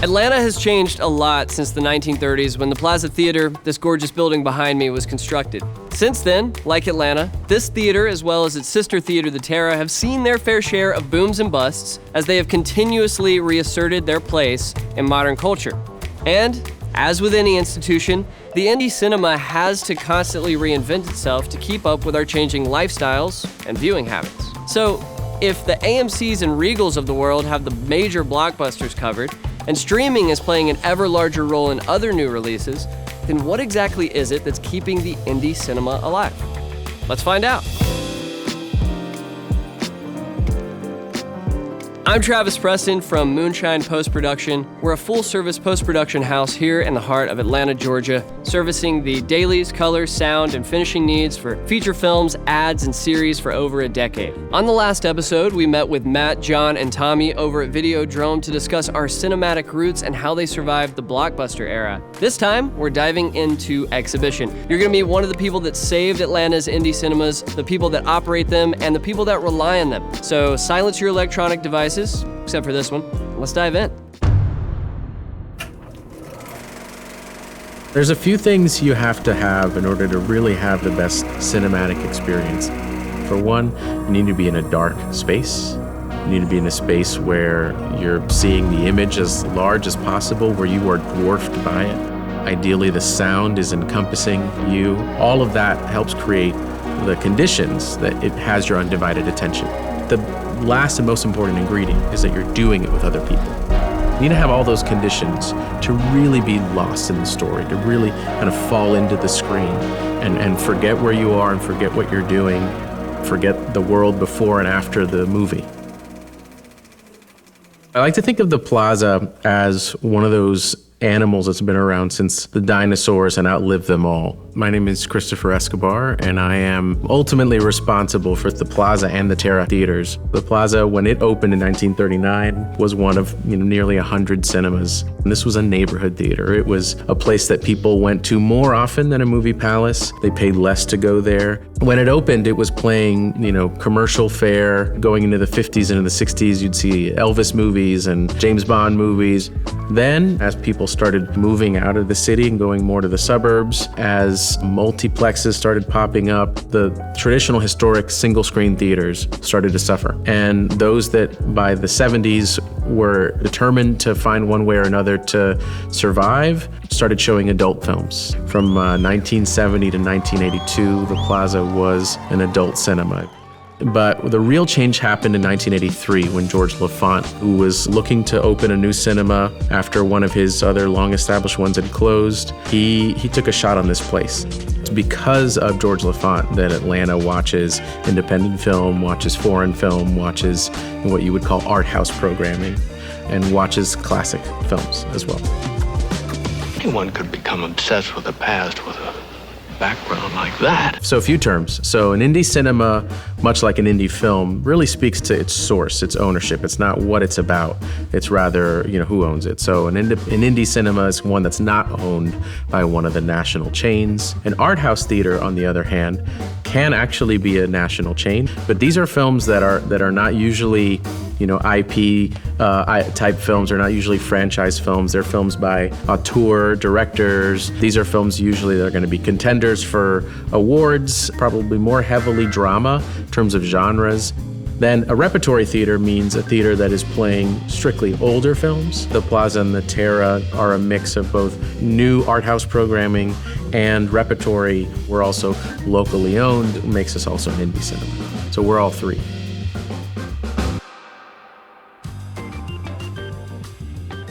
Atlanta has changed a lot since the 1930s when the Plaza Theater, this gorgeous building behind me, was constructed. Since then, like Atlanta, this theater, as well as its sister theater, the Terra, have seen their fair share of booms and busts as they have continuously reasserted their place in modern culture. And, as with any institution, the indie cinema has to constantly reinvent itself to keep up with our changing lifestyles and viewing habits. So, if the AMCs and Regals of the world have the major blockbusters covered, and streaming is playing an ever larger role in other new releases, then what exactly is it that's keeping the indie cinema alive? Let's find out. I'm Travis Preston from Moonshine Post-Production. We're a full-service post-production house here in the heart of Atlanta, Georgia, servicing the dailies, color, sound, and finishing needs for feature films, ads, and series for over a decade. On the last episode, we met with Matt, John, and Tommy over at Videodrome to discuss our cinematic roots and how they survived the blockbuster era. This time, we're diving into exhibition. You're gonna meet one of the people that saved Atlanta's indie cinemas, the people that operate them, and the people that rely on them. So silence your electronic devices, except for this one. Let's dive in. There's a few things you have to have in order to really have the best cinematic experience. For one, you need to be in a dark space. You need to be in a space where you're seeing the image as large as possible, where you are dwarfed by it. Ideally, the sound is encompassing you. All of that helps create the conditions that it has your undivided attention. The last and most important ingredient is that you're doing it with other people. You need to have all those conditions to really be lost in the story, to really kind of fall into the screen and forget where you are and forget what you're doing, forget the world before and after the movie. I like to think of the Plaza as one of those animals that's been around since the dinosaurs and outlived them all. My name is Christopher Escobar, and I am ultimately responsible for the Plaza and the Terra theaters. The Plaza, when it opened in 1939, was one of nearly 100 cinemas. And this was a neighborhood theater. It was a place that people went to more often than a movie palace. They paid less to go there. When it opened, it was playing, commercial fare. Going into the 50s and into the 60s, you'd see Elvis movies and James Bond movies. Then, as people started moving out of the city and going more to the suburbs, as multiplexes started popping up, the traditional historic single-screen theaters started to suffer. And those that by the 70s were determined to find one way or another to survive started showing adult films. From 1970 to 1982, the Plaza was an adult cinema. But the real change happened in 1983 when George Lafont, who was looking to open a new cinema after one of his other long-established ones had closed, he took a shot on this place. It's because of George Lafont that Atlanta watches independent film, watches foreign film, watches what you would call art house programming, and watches classic films as well. Anyone could become obsessed with the past with a background like that. So a few terms. So an indie cinema, much like an indie film, really speaks to its source, its ownership. It's not what it's about. It's rather, who owns it. So an indie cinema is one that's not owned by one of the national chains. An art house theater, on the other hand, can actually be a national chain, but these are films that are not usually IP type films. Are not usually franchise films. They're films by auteur, directors. These are films usually that are going to be contenders for awards, probably more heavily drama in terms of genres. Then a repertory theater means a theater that is playing strictly older films. The Plaza and the Terra are a mix of both new art house programming and repertory. We're also locally owned, makes us also an indie cinema. So we're all three.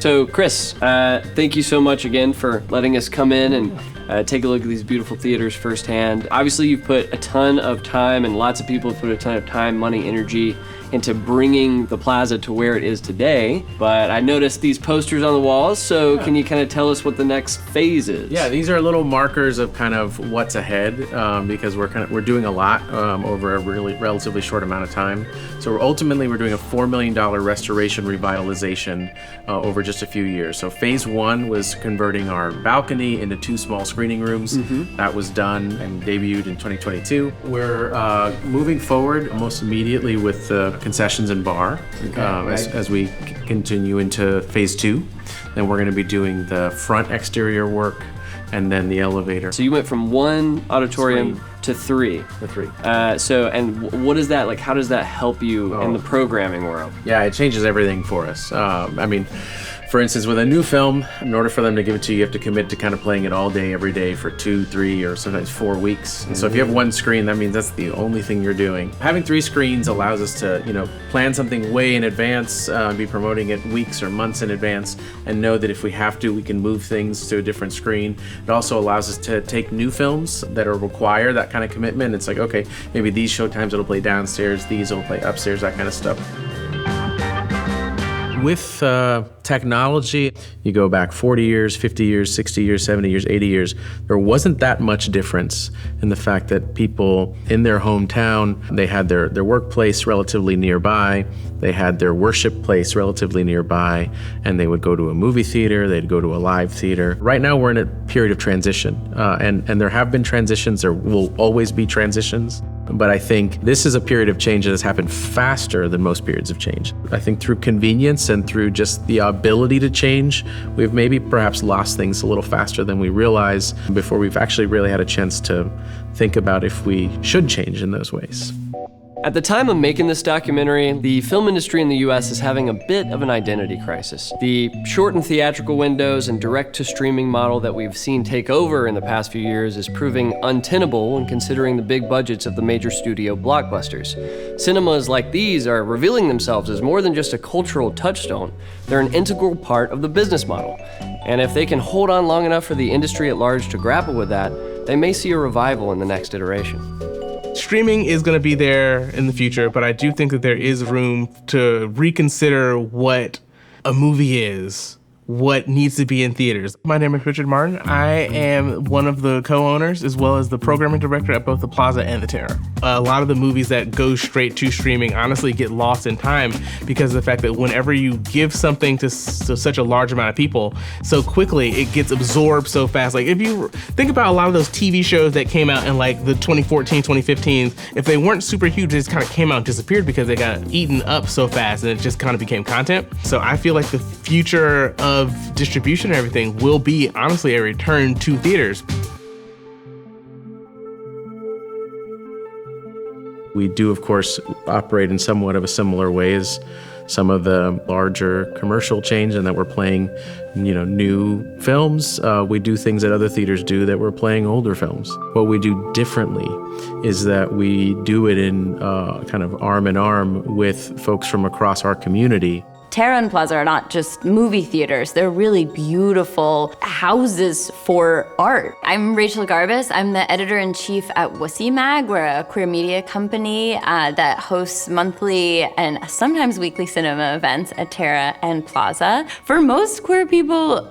So Chris, thank you so much again for letting us come in and take a look at these beautiful theaters firsthand. Obviously, you've put a ton of time, and lots of people have put a ton of time, money, energy into bringing the Plaza to where it is today. But I noticed these posters on the walls, so can you kind of tell us what the next phase is? Yeah, these are little markers of kind of what's ahead, because we're doing a lot over a really relatively short amount of time. So we're doing a $4 million restoration revitalization over just a few years. So phase one was converting our balcony into 2 small screening rooms. Mm-hmm. That was done and debuted in 2022. We're moving forward almost immediately with the concessions and bar as we continue into phase 2. Then we're going to be doing the front exterior work and then the elevator. So you went from 1 auditorium to 3. The 3. And what is that, like, how does that help you in the programming world? Yeah, it changes everything for us. I mean, for instance, with a new film, in order for them to give it to you, you have to commit to kind of playing it all day, every day for 2, 3, or sometimes 4 weeks. And so if you have 1 screen, that means that's the only thing you're doing. Having 3 screens allows us to, plan something way in advance, be promoting it weeks or months in advance, and know that if we have to, we can move things to a different screen. It also allows us to take new films that require that kind of commitment. It's like, okay, maybe these showtimes it'll play downstairs, these will play upstairs, that kind of stuff. With technology, you go back 40 years, 50 years, 60 years, 70 years, 80 years, there wasn't that much difference in the fact that people in their hometown, they had their workplace relatively nearby, they had their worship place relatively nearby, and they would go to a movie theater, they'd go to a live theater. Right now we're in a period of transition, and there have been transitions, there will always be transitions. But I think this is a period of change that has happened faster than most periods of change. I think through convenience and through just the ability to change, we've maybe perhaps lost things a little faster than we realize before we've actually really had a chance to think about if we should change in those ways. At the time of making this documentary, the film industry in the US is having a bit of an identity crisis. The shortened theatrical windows and direct-to-streaming model that we've seen take over in the past few years is proving untenable when considering the big budgets of the major studio blockbusters. Cinemas like these are revealing themselves as more than just a cultural touchstone. They're an integral part of the business model. And if they can hold on long enough for the industry at large to grapple with that, they may see a revival in the next iteration. Streaming is going to be there in the future, but I do think that there is room to reconsider what a movie is, what needs to be in theaters. My name is Richard Martin. I am one of the co-owners as well as the programming director at both the Plaza and the Terra. A lot of the movies that go straight to streaming honestly get lost in time because of the fact that whenever you give something to such a large amount of people so quickly, it gets absorbed so fast. Like if you think about a lot of those TV shows that came out in like the 2014, 2015, if they weren't super huge, they just kind of came out and disappeared because they got eaten up so fast and it just kind of became content. So I feel like the future of distribution and everything will be honestly a return to theaters. We do, of course, operate in somewhat of a similar way as some of the larger commercial chains in that we're playing, new films. We do things that other theaters do that we're playing older films. What we do differently is that we do it in kind of arm in arm with folks from across our community. Terra and Plaza are not just movie theaters, they're really beautiful houses for art. I'm Rachel Garbus, I'm the editor-in-chief at Wussy Mag. We're a queer media company that hosts monthly and sometimes weekly cinema events at Terra and Plaza. For most queer people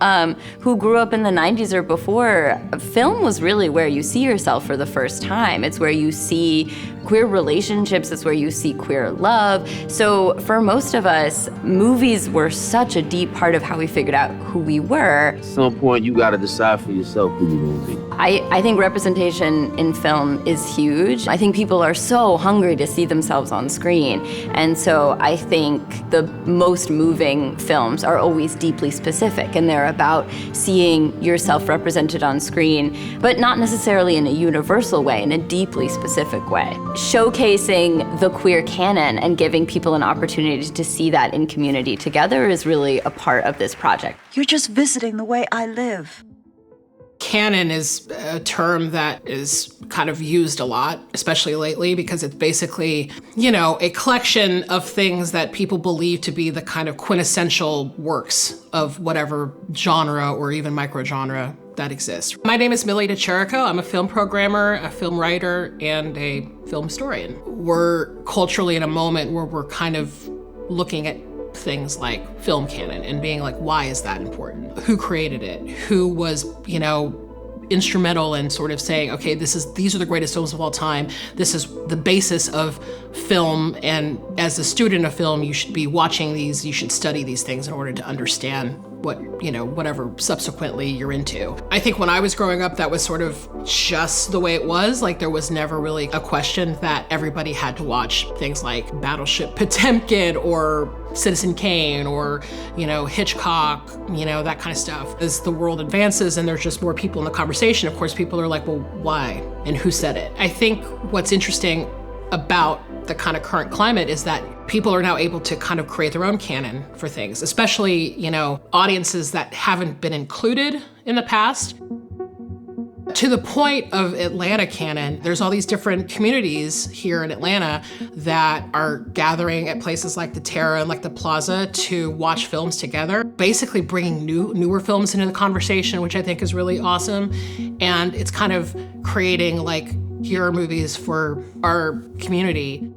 who grew up in the 90s or before, film was really where you see yourself for the first time. It's where you see queer relationships, it's where you see queer love. So for most of us, movies were such a deep part of how we figured out who we were. At some point, you gotta decide for yourself who you're gonna be. I think representation in film is huge. I think people are so hungry to see themselves on screen. And so I think the most moving films are always deeply specific, and they're about seeing yourself represented on screen, but not necessarily in a universal way, in a deeply specific way. Showcasing the queer canon and giving people an opportunity to see that in community together is really a part of this project. You're just visiting the way I live. Canon is a term that is kind of used a lot, especially lately, because it's basically, a collection of things that people believe to be the kind of quintessential works of whatever genre or even microgenre that exists. My name is Millie Chirico. I'm a film programmer, a film writer, and a film historian. We're culturally in a moment where we're kind of looking at things like film canon and being like, why is that important? Who created it? Who was, instrumental in sort of saying, okay, these are the greatest films of all time. This is the basis of film, and as a student of film, you should be watching these, you should study these things in order to understand whatever subsequently you're into. I think when I was growing up, that was sort of just the way it was. Like, there was never really a question that everybody had to watch things like Battleship Potemkin or Citizen Kane or, Hitchcock, that kind of stuff. As the world advances and there's just more people in the conversation, of course, people are like, well, why? And who said it? I think what's interesting about the kind of current climate is that people are now able to kind of create their own canon for things, especially, audiences that haven't been included in the past. To the point of Atlanta canon, there's all these different communities here in Atlanta that are gathering at places like the Terra and like the Plaza to watch films together, basically bringing newer films into the conversation, which I think is really awesome. And it's kind of creating like here movies for our community.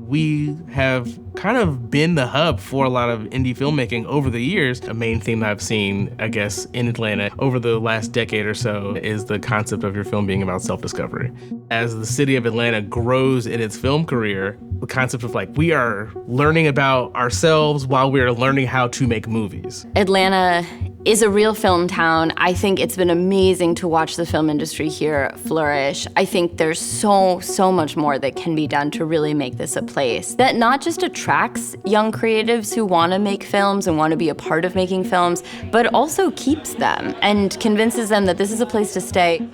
We have kind of been the hub for a lot of indie filmmaking over the years. A main theme I've seen, I guess, in Atlanta over the last decade or so is the concept of your film being about self-discovery. As the city of Atlanta grows in its film career, the concept of like, we are learning about ourselves while we are learning how to make movies. Atlanta is a real film town. I think it's been amazing to watch the film industry here flourish. I think there's so much more that can be done to really make this a place that not just attracts young creatives who want to make films and want to be a part of making films, but also keeps them and convinces them that this is a place to stay.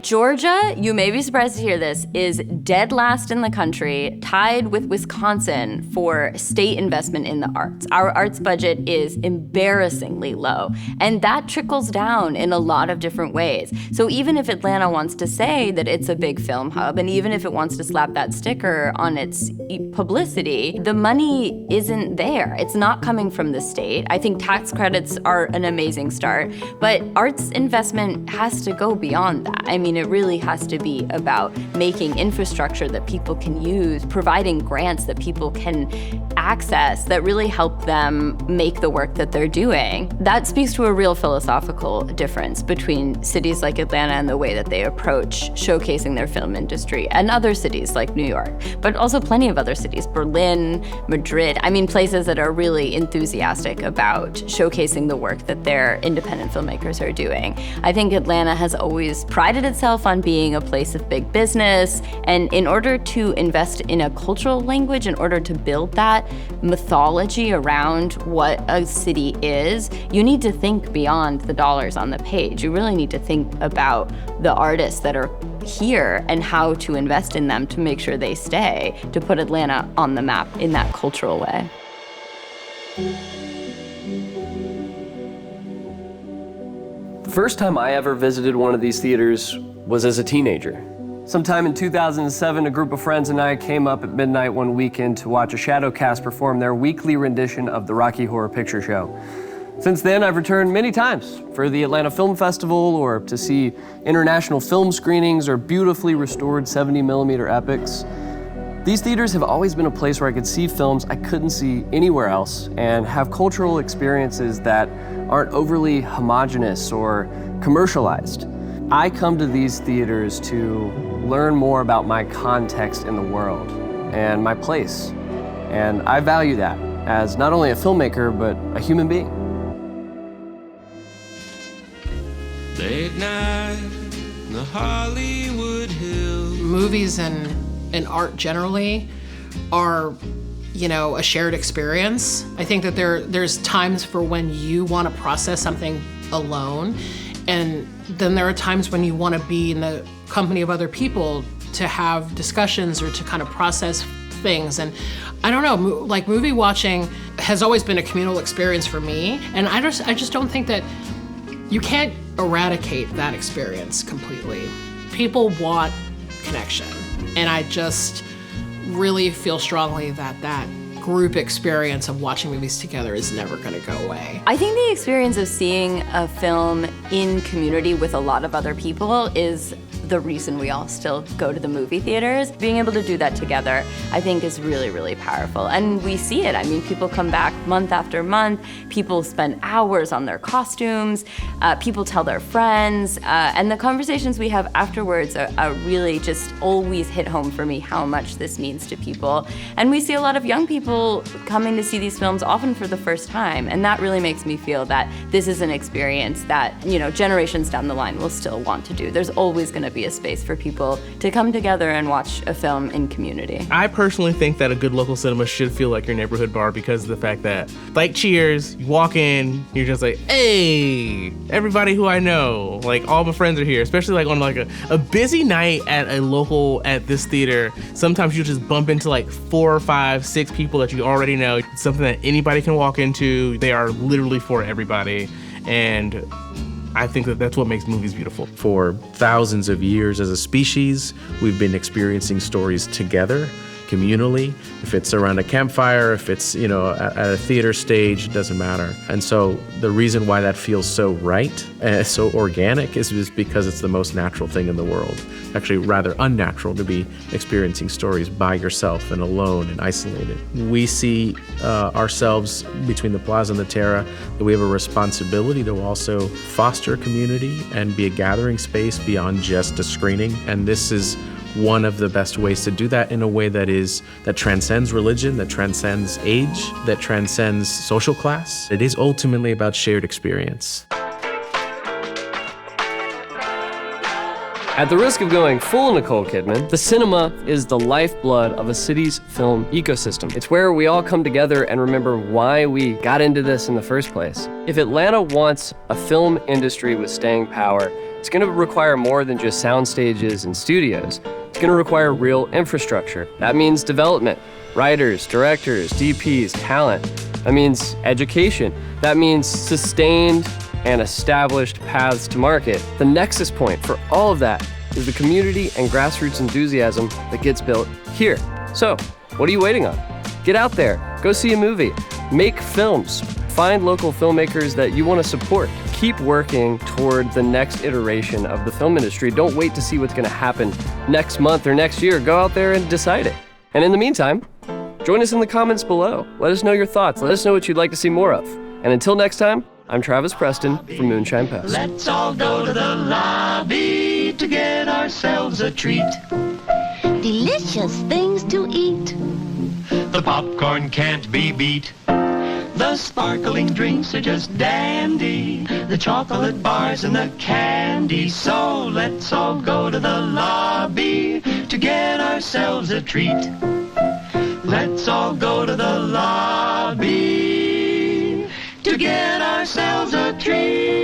Georgia, you may be surprised to hear this, is dead last in the country, tied with Wisconsin for state investment in the arts. Our arts budget is embarrassingly low, and that trickles down in a lot of different ways. So even if Atlanta wants to say that it's a big film hub, and even if it wants to slap that sticker on its publicity, the money isn't there. It's not coming from the state. I think tax credits are an amazing start, but arts investment has to go beyond that. I mean, it really has to be about making infrastructure that people can use, providing grants that people can access that really help them make the work that they're doing. That speaks to a real philosophical difference between cities like Atlanta and the way that they approach showcasing their film industry, and other cities like New York, but also plenty of other cities, Berlin, Madrid. I mean, places that are really enthusiastic about showcasing the work that their independent filmmakers are doing. I think Atlanta has always prided itself on being a place of big business, and in order to invest in a cultural language, in order to build that mythology around what a city is, you need to think beyond the dollars on the page. You really need to think about the artists that are here and how to invest in them to make sure they stay, to put Atlanta on the map in that cultural way. The first time I ever visited one of these theaters was as a teenager. Sometime in 2007, a group of friends and I came up at midnight one weekend to watch a shadow cast perform their weekly rendition of the Rocky Horror Picture Show. Since then, I've returned many times for the Atlanta Film Festival, or to see international film screenings or beautifully restored 70mm epics. These theaters have always been a place where I could see films I couldn't see anywhere else and have cultural experiences that aren't overly homogenous or commercialized. I come to these theaters to learn more about my context in the world and my place. And I value that as not only a filmmaker, but a human being. Late night in the Hollywood Hills. Movies and art generally are, a shared experience. I think that there's times for when you want to process something alone, and then there are times when you want to be in the company of other people to have discussions or to kind of process things. And I don't know, like movie watching has always been a communal experience for me, and I just don't think that you can't eradicate that experience completely. People want connection, and I just really feel strongly that group experience of watching movies together is never going to go away. I think the experience of seeing a film in community with a lot of other people is the reason we all still go to the movie theaters. Being able to do that together, I think, is really, really powerful. And we see it. I mean, people come back month after month. People spend hours on their costumes. People tell their friends. And the conversations we have afterwards are really just always hit home for me how much this means to people. And we see a lot of young people coming to see these films often for the first time. And that really makes me feel that this is an experience that, you know, generations down the line will still want to do. There's always going to be a space for people to come together and watch a film in community. I personally think that a good local cinema should feel like your neighborhood bar because of the fact that, like Cheers, you walk in, you're just like, hey, everybody who I know, like all my friends are here, especially like on like a busy night at this theater. Sometimes you just bump into like 4 or 5, 6 people that you already know. It's something that anybody can walk into. They are literally for everybody. And I think that that's what makes movies beautiful. For thousands of years as a species, we've been experiencing stories together, communally. If it's around a campfire, if it's, you know, at a theater stage, it doesn't matter. And so the reason why that feels so right and so organic is just because it's the most natural thing in the world. Actually, rather unnatural to be experiencing stories by yourself and alone and isolated. We see ourselves between the Plaza and the Terra that we have a responsibility to also foster community and be a gathering space beyond just a screening. And this is one of the best ways to do that in a way that transcends religion, that transcends age, that transcends social class. It is ultimately about shared experience. At the risk of going full Nicole Kidman, the cinema is the lifeblood of a city's film ecosystem. It's where we all come together and remember why we got into this in the first place. If Atlanta wants a film industry with staying power, it's going to require more than just sound stages and studios. It's going to require real infrastructure. That means development, writers, directors, DPs, talent. That means education. That means sustained and established paths to market. The nexus point for all of that is the community and grassroots enthusiasm that gets built here. So, what are you waiting on? Get out there, go see a movie, make films, find local filmmakers that you want to support. Keep working toward the next iteration of the film industry. Don't wait to see what's going to happen next month or next year. Go out there and decide it. And in the meantime, join us in the comments below. Let us know your thoughts. Let us know what you'd like to see more of. And until next time, I'm Travis Preston from Moonshine Post. Let's all go to the lobby to get ourselves a treat. Delicious things to eat. The popcorn can't be beat. The sparkling drinks are just dandy. The chocolate bars and the candy. So let's all go to the lobby to get ourselves a treat. Let's all go to the lobby to get ourselves a treat.